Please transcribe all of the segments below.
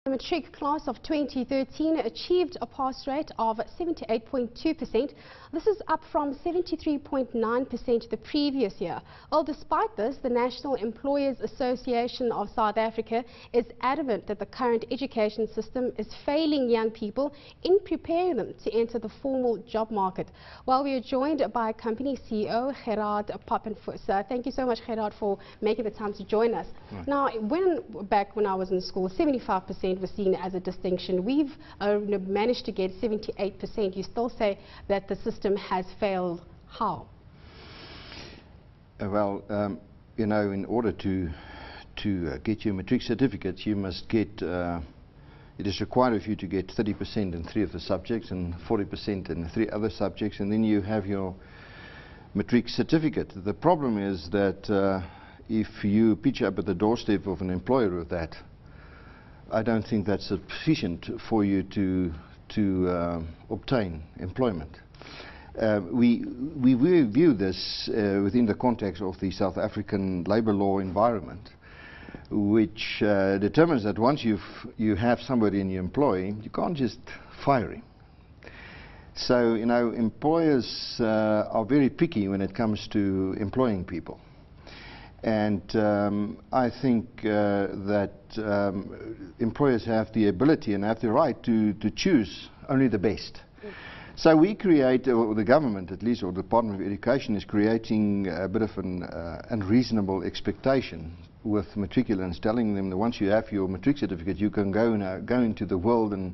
The matric class of 2013 achieved a pass rate of 78.2%. This is up from 73.9% the previous year. Well, despite this, the National Employers Association of South Africa is adamant that the current education system is failing young people in preparing them to enter the formal job market. Well, we are joined by company CEO Gerhard Papenfus. Thank you so much, Gerhard, for making the time to join us. Right. Now, back when I was in school, 75% was seen as a distinction. We've managed to get 78%. You still say that the system has failed. How? Well, you know, in order to get your matric certificate, you must get, it is required of you to get 30% in 3 of the subjects and 40% in 3 other subjects, and then you have your matric certificate. The problem is that if you pitch up at the doorstep of an employer with that, I don't think that's sufficient for you to obtain employment. We view this within the context of the South African labour law environment, which determines that once you have somebody in your employ, you can't just fire him. So, you know, employers are very picky when it comes to employing people. And I think that employers have the ability and have the right to choose only the best. So we create, or the government at least, or the Department of Education is creating a bit of an unreasonable expectation with matriculants, telling them that once you have your matric certificate, you can go into the world and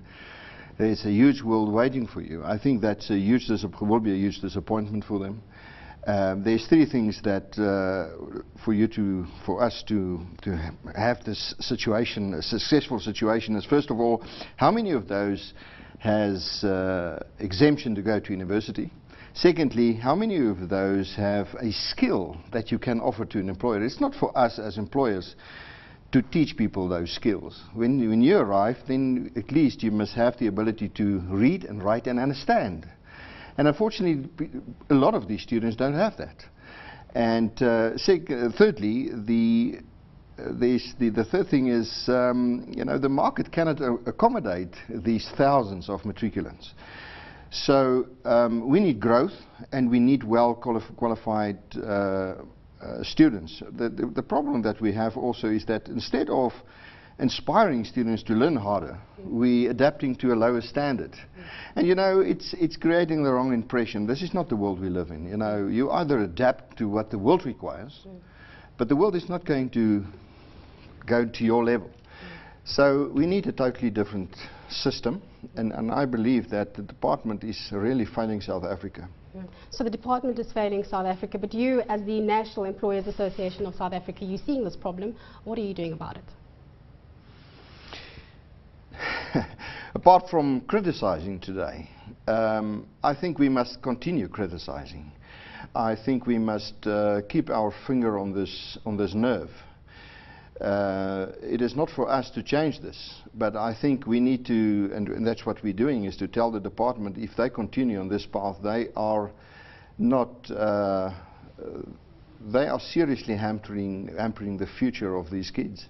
there's a huge world waiting for you. I think that's a huge will be a huge disappointment for them. There's 3 things that for us to have this situation, a successful situation, is first of all, how many of those has exemption to go to university? Secondly, how many of those have a skill that you can offer to an employer? It's not for us as employers to teach people those skills. When you arrive, then at least you must have the ability to read and write and understand. And unfortunately, a lot of these students don't have that. And thirdly, the third thing is, you know, the market cannot accommodate these thousands of matriculants. So we need growth, and we need well-qualified students. The problem that we have also is that instead of inspiring students to learn harder, we're adapting to a lower standard. And you know, it's creating the wrong impression. This is not the world we live in. You know, you either adapt to what the world requires, but the world is not going to go to your level. So we need a totally different system, and I believe that the department is really failing South Africa. So the department is failing South Africa, but you, as the National Employers Association of South Africa, you're seeing this problem. What are you doing about it? Apart from criticizing today, I think we must continue criticizing. I think we must keep our finger on this nerve. It is not for us to change this, but I think we need to, and that's what we're doing, is to tell the department if they continue on this path, they are not, they are seriously hampering the future of these kids.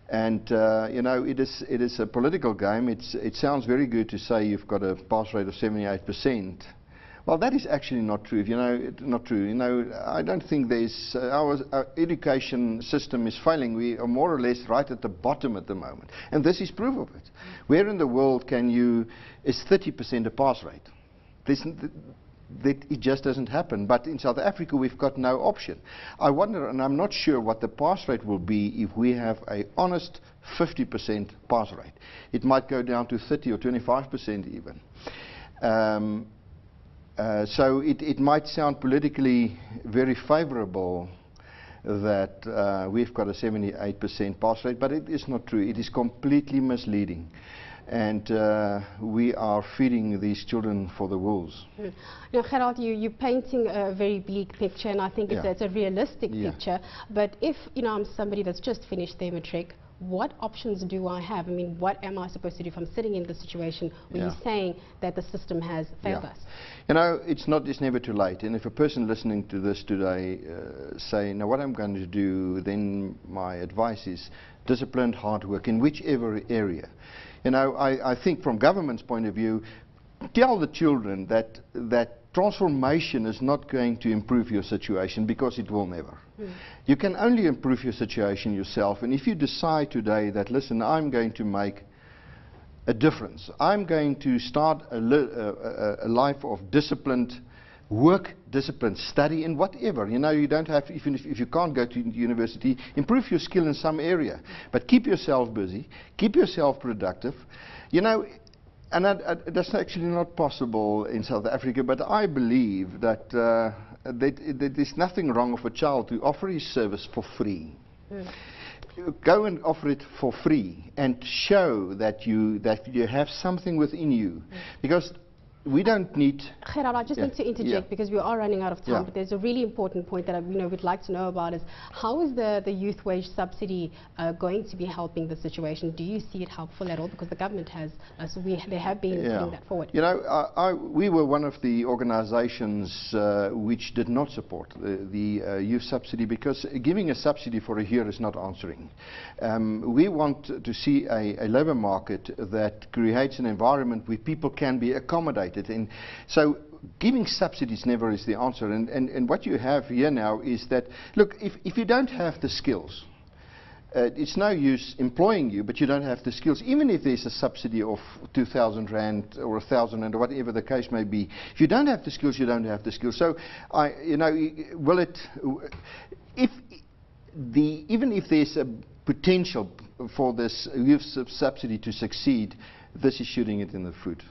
And you know, it is a political game. It sounds very good to say you've got a pass rate of 78%. Well, that is actually not true. You know, not true. You know, I don't think there's our education system is failing. We are more or less right at the bottom at the moment, and this is proof of it. Where in the world is 30% a pass rate? It just doesn't happen. But in South Africa, we've got no option. I wonder, and I'm not sure what the pass rate will be if we have an honest 50% pass rate. It might go down to 30 or 25% even. So it might sound politically very favorable that we've got a 78% pass rate, but it is not true. It is completely misleading. And we are feeding these children for the wolves. Now, Gerhard, you're painting a very bleak picture, and I think it's a realistic picture. But if, you know, I'm somebody that's just finished their matric, what options do I have? I mean, what am I supposed to do if I'm sitting in the situation where you're saying that the system has failed us? You know, it's never too late. And if a person listening to this today say, now what I'm going to do, then my advice is disciplined hard work in whichever area. You know, I think from government's point of view, tell the children that transformation is not going to improve your situation, because it will never. You can only improve your situation yourself. And if you decide today that, listen, I'm going to make a difference, I'm going to start a life of disciplined work, disciplined study, and whatever. You know, you don't have, even if you can't go to university, improve your skill in some area. But keep yourself busy, keep yourself productive. You know, and that's actually not possible in South Africa, but I believe that there's nothing wrong with a child to offer his service for free. Go and offer it for free and show that you have something within you, because we don't need... Gerhard, I just need to interject because we are running out of time, but there's a really important point that we'd like to know about is how is the youth wage subsidy going to be helping the situation? Do you see it helpful at all? Because the government has, they have been putting that forward. You know, we were one of the organizations which did not support the youth subsidy, because giving a subsidy for a year is not answering. We want to see a labour market that creates an environment where people can be accommodated. And so giving subsidies never is the answer. And what you have here now is that, look, if you don't have the skills, it's no use employing you, but you don't have the skills. Even if there's a subsidy of 2,000 Rand or 1,000 Rand or whatever the case may be, if you don't have the skills, you don't have the skills. So, you know, even if there's a potential for this youth subsidy to succeed, this is shooting it in the foot.